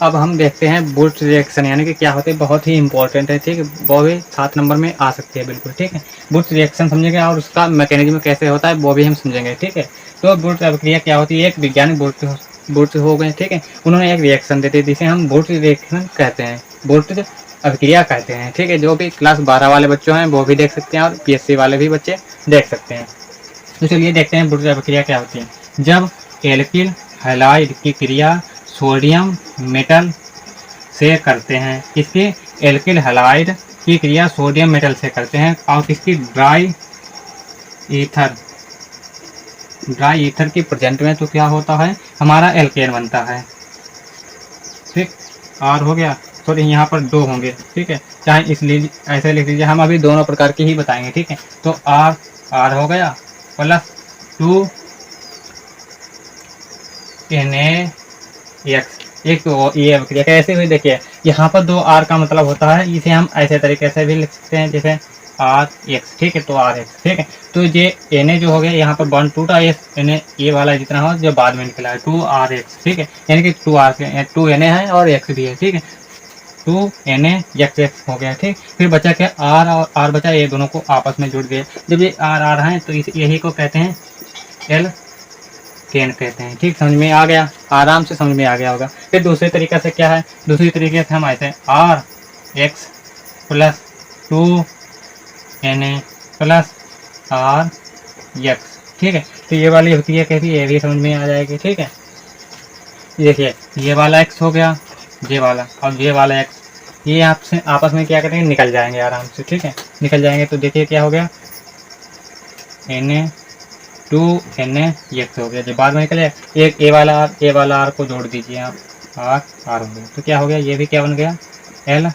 अब हम देखते हैं बुट रिएक्शन यानी कि क्या होते हैं, बहुत ही इंपॉर्टेंट है, ठीक है, वो भी 7 नंबर में आ सकती है बिल्कुल, ठीक है। बुट रिएक्शन समझेंगे और उसका मैकेनिज्म कैसे होता है वो भी हम समझेंगे, ठीक है। तो बुट अभिक्रिया क्या होती है, एक वैज्ञानिक बुट हो गए, ठीक है, उन्होंने एक रिएक्शन देते जिसे हम बुट रिएक्शन कहते हैं, बुट अभिक्रिया कहते हैं, ठीक है। जो भी क्लास 12 वाले बच्चों हैं वो भी देख सकते हैं और पीएससी वाले भी बच्चे देख सकते हैं। तो चलिए देखते हैं बुट अभिक्रिया क्या होती है। जब एल्किल हैलाइड की क्रिया सोडियम मेटल से करते हैं, किसकी, एल्किल हैलाइड की क्रिया सोडियम मेटल से करते हैं और किसकी, ड्राई ईथर की प्रेजेंट में, तो क्या होता है, हमारा एल्केन बनता है, ठीक। आर हो गया, सॉरी यहाँ पर 2 होंगे, ठीक है, चाहे इसलिए ऐसे लिख लीजिए, हम अभी दोनों प्रकार की ही बताएंगे, ठीक है। तो आर हो गया प्लस 2 NaX, एक तो ये अभिक्रिया कैसे हुई देखिए, यहाँ पर 2 R का मतलब होता है, इसे हम ऐसे तरीके से भी लिख सकते हैं जैसे RX, ठीक है, तो RX, ठीक है। तो ये Na जो हो गया यहाँ पर बॉन्ड टूटा, ये Na ये वाला जितना हो जो बाद में निकला है 2RX, ठीक है, यानी कि 2Na है और X भी है, ठीक है, 2NaXX हो गया, ठीक। फिर बचा क्या, R और R बचा, ये दोनों को आपस में जुड़ गए, जब ये R है तो यही को कहते हैं एल केन कहते हैं, ठीक, समझ में आ गया, आराम से समझ में आ गया होगा। फिर दूसरे तरीके से क्या है, दूसरी तरीके से हम ऐसे RX plus 2Na plus RX, ठीक है। तो ये वाली अभिक्रिया कैसी, ये भी समझ में आ जाएगी, ठीक है। देखिए ये वाला X हो गया, ये वाला और ये वाला X, ये आपसे आपस में क्या करेंगे, निकल जाएंगे आराम से, ठीक है, निकल जाएंगे। तो देखिए क्या हो गया, Na2NaX हो गया, जो बाद में निकले, एक ए वाला R को जोड़ दीजिए आप, R हो गया, तो क्या हो गया, ये भी क्या बन गया, L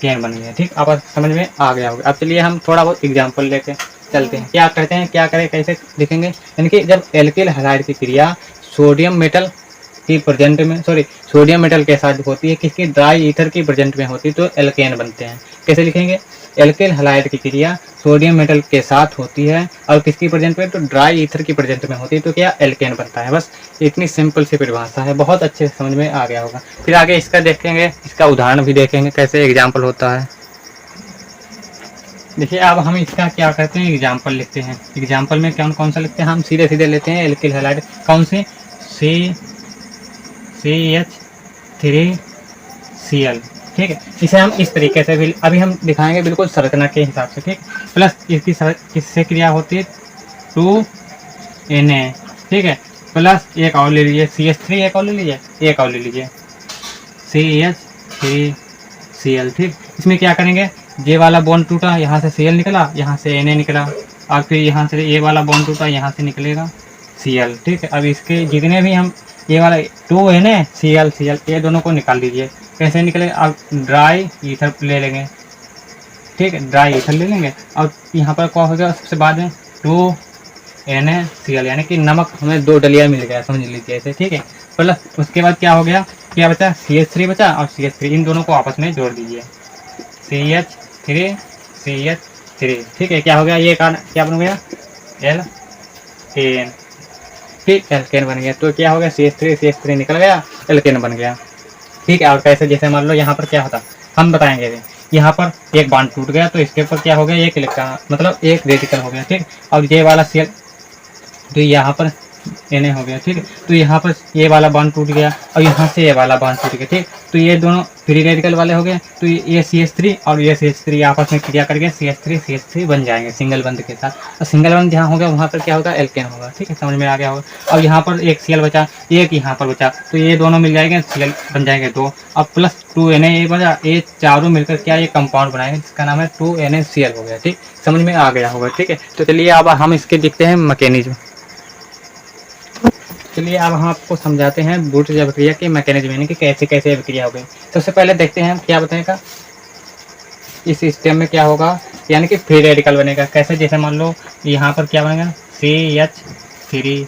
केन बन गया, ठीक, आप समझ में आ गया होगा। अब चलिए हम थोड़ा बहुत एग्जांपल लेके चलते हैं, क्या कहते हैं, क्या करें, कैसे लिखेंगे, यानी कि जब एल्किल हैलाइड की क्रिया सोडियम मेटल की प्रेजेंट में, सोडियम मेटल के साथ होती है, किसकी, ड्राई ईथर की प्रेजेंट में होती है, तो एल्केन बनते हैं। कैसे लिखेंगे, एल्किल हैलाइड की क्रिया सोडियम मेटल के साथ होती है और किसकी प्रेजेंट में, तो ड्राई ईथर की प्रेजेंट में होती है, तो क्या, एल्केन बनता है। बस इतनी सिंपल सी परिभाषा है, बहुत अच्छे से समझ में आ गया होगा। फिर आगे इसका देखेंगे, इसका उदाहरण भी देखेंगे कैसे एग्जाम्पल होता है। देखिए अब हम इसका क्या करते हैं, एग्जाम्पल लिखते हैं। एग्जाम्पल में कौन कौन सा लिखते हैं, हम सीधे सीधे लेते हैं एल्किल हैलाइड, कौन से, CH3Cl, ठीक है। इसे हम इस तरीके से भी अभी हम दिखाएंगे बिल्कुल संरचना के हिसाब से, ठीक। प्लस इसकी किससे क्रिया होती है, 2Na, ठीक है, प्लस एक और ले लीजिए CH3, एक और ले लीजिए, एक और ले लीजिए CH3Cl, ठीक। इसमें क्या करेंगे, ये वाला बॉन्ड टूटा, यहाँ से Cl निकला, यहाँ से Na निकला, और फिर यहाँ से ये वाला बॉन्ड टूटा, यहाँ से निकलेगा Cl, ठीक है। अब इसके जितने भी हम ये वाला 2NaCl ये दोनों को निकाल लीजिए, कैसे निकलेगा, अब ड्राई ईथर ले लेंगे, ठीक है, ड्राई ईथर ले लेंगे और यहाँ पर क्या हो गया, सबसे बाद में 2NaCl यानी कि नमक हमें 2 डलिया मिल गया, समझ लीजिए ऐसे, ठीक है। प्लस उसके बाद क्या हो गया, क्या बचा, CH3 बचा और CH3, इन दोनों को आपस में जोड़ दीजिए, CH3, ठीक है, क्या हो गया, ये क्या बन गया, एल्केन, ठीक, एल्केन बन गया। तो क्या हो गया, CH3 निकल गया, एल्केन बन गया, ठीक है। और कैसे, जैसे मान लो यहाँ पर क्या होता, हम बताएंगे अभी, यहाँ पर एक बॉन्ड टूट गया तो इसके ऊपर क्या हो गया, एक इलेक्ट्रॉन मतलब एक रेडिकल हो गया, ठीक। और ये वाला Cl, तो यहाँ पर Na हो गया, ठीक है। तो यहाँ पर ये वाला बॉन्ड टूट गया और यहाँ से ये वाला बॉन्ड टूट गया, ठीक। तो ये दोनों फ्री रेडिकल वाले हो गए, तो ये CH3 और ये CH3 आपस में क्रिया करके CH3 बन जाएंगे सिंगल बंद के साथ, और सिंगल बंद जहाँ होगा वहाँ पर क्या होगा, एल्केन होगा, ठीक है, समझ में आ गया होगा। और यहाँ पर एक Cl बचा, एक यहाँ पर बचा, तो ये दोनों मिल जाएंगे, Cl बन जाएंगे 2, और प्लस 2Na ये बचा, ये चारों मिलकर क्या ये कंपाउंड बनाएंगे जिसका नाम है 2NaCl हो गया, ठीक, समझ में आ गया होगा, ठीक है। तो चलिए अब हम इसके देखते हैं मैकेनिज्म। चलिए अब हम आपको समझाते हैं बुट अभिक्रिया के मैकेनिज्म, यानी कि कैसे कैसे अभिक्रिया हो गई। सबसे पहले देखते हैं क्या बताएगा, इस सिस्टम में क्या होगा, यानी कि फ्री रेडिकल बनेगा, कैसे, जैसे मान लो यहाँ पर क्या बनेगा, CH3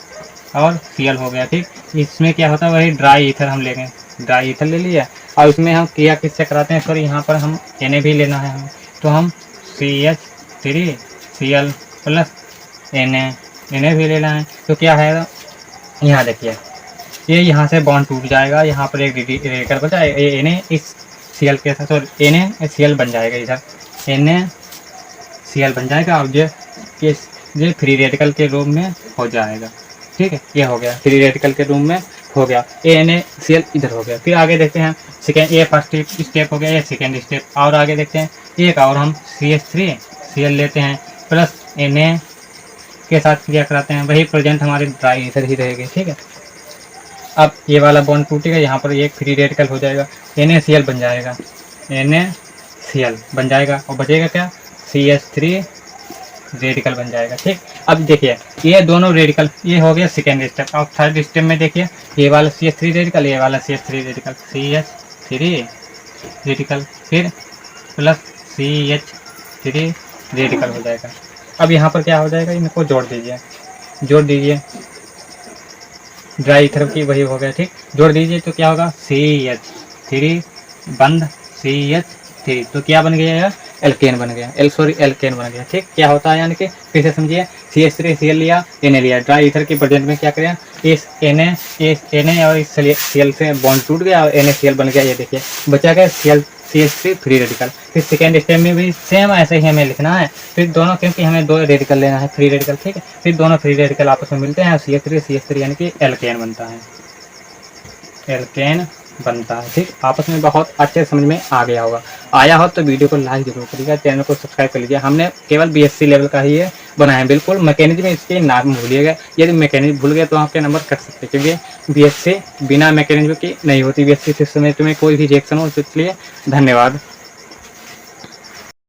और Cl हो गया, ठीक। इसमें क्या होता है, वही ड्राई ईथर हम लेंगे, ड्राई ईथर ले लिया और इसमें हम क्रिया किससे कराते हैं, सॉरी यहाँ पर हम Na भी लेना है हमें, तो हम CH3Cl प्लस Na भी लेना है, तो क्या है, यहाँ देखिए ये यहाँ से बॉन्ड टूट जाएगा, यहाँ पर एक रेडिकल बचा है, ये Na इस Cl के साथ, सॉरी NaCl बन जाएगा, इधर NaCl बन जाएगा और ये फ्री रेडिकल के रूप में हो जाएगा। ठीक है, ये हो गया फ्री रेडिकल के रूप में हो गया, NaCl इधर हो गया। फिर आगे देखते हैं सेकेंड, ये फर्स्ट स्टेप हो गया, ये सेकेंड स्टेप। और आगे देखते हैं एक और हम CH3Cl लेते हैं प्लस Na के साथ क्रिया कराते हैं, वही प्रेजेंट हमारे ड्राई इधर ही रहेगी। ठीक है, अब ये वाला बॉन्ड टूटेगा, यहाँ पर एक फ्री रेडिकल हो जाएगा, NaCl बन जाएगा, NaCl बन जाएगा और बचेगा क्या, CH3 रेडिकल बन जाएगा। ठीक, अब देखिए ये दोनों रेडिकल, ये हो गया सेकेंड स्टेप। और थर्ड स्टेप में देखिए ये वाला CH3 रेडिकल, ये वाला CH3 रेडिकल, CH3 रेडिकल फिर प्लस CH3 रेडिकल हो जाएगा। अब यहाँ पर क्या हो जाएगा, इनको जोड़ दीजिए, ड्राई इथर की वही हो गया। ठीक, जोड़ दीजिए तो क्या होगा, CH3 बंद CH3, तो क्या बन गया यार, एल्केन बन गया, एल्केन बन गया। ठीक, क्या होता है यानी कि फिर से समझिए, CH3Cl लिया, Na लिया, ड्राई इथर के प्रेजेंट में क्या करें, इस Na और इस Cl से बॉन्ड टूट गया और NaCl बन गया। ये देखिए बचा गया CH3 फ्री रेडिकल। फिर सेकेंड स्टेप में भी सेम ऐसे ही हमें लिखना है, फिर दोनों, क्योंकि हमें दो रेडिकल लेना है फ्री रेडिकल। ठीक है, फिर दोनों फ्री रेडिकल आपस में मिलते हैं और CH3 यानी कि एल्केन बनता है, एल्केन बनता है। ठीक, आपस में बहुत अच्छे समझ में आ गया होगा। आया हो तो वीडियो को लाइक जरूर करिएगा, चैनल को सब्सक्राइब कर लीजिए। हमने केवल BSc लेवल का ही ये बनाया है, बिल्कुल मैकेनिज्म इसके नाम भूलिएगा, यदि मैकेनिज्म भूल गए तो आपके नंबर कट सकते हैं, क्योंकि BSc बिना मैकेनिज्म की नहीं होती। BSc सिस्टम में तुम्हें कोई भी रिएक्शन हो, इसलिए धन्यवाद।